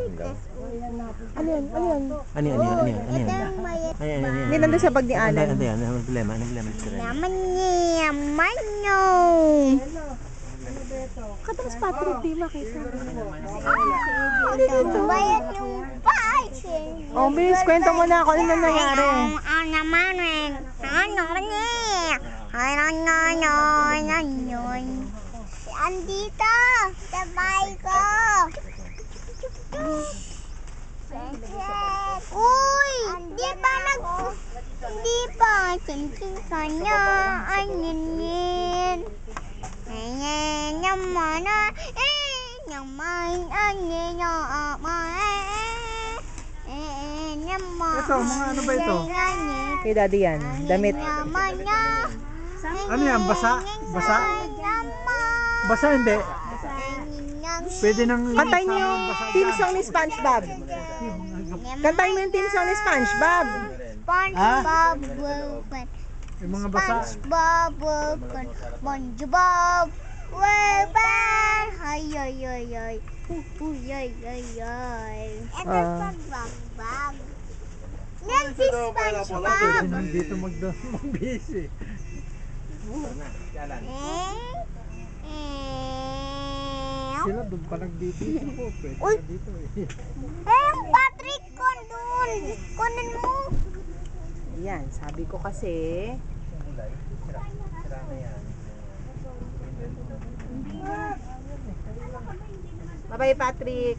Ano yan? Ano yan? Ano yan? Ano yan? Ano yan? Hindi nandun sa bag ni Alan. Ano yan? Ano problema? Ano problema? Naman no. Katapos Patrick, di makita. Bayad yung passion. Oh, bilis, kwento mo na ako. Ano na nangyari? Naman eh. Andito, sabay ko. Uy, di pa cincin kanya angin. Naman Ito, mga ano ba ito? Kay Daddy yan, damit. Ano yan? Basa? Basa? Basa hindi. Pwede nang... Kantayin niyo yung team song ni SpongeBob. Kantayin mo yung team song ni SpongeBob. SpongeBob Wilson, Yung mga basa. SpongeBob Wilson, SpongeBob Wilson. Ay ay ay ay. Ay ay ay. Ito SpongeBob. Yan si SpongeBob. Pwede nang dito mag-busy. Sila doon pa nag-dito ako. Pwede Uy. na dito eh. Eh, Patrick, kondun. Kunin mo. Yan, sabi ko kasi. Bye-bye, Patrick.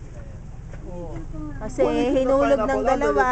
Kasi hinulog ng dalawa.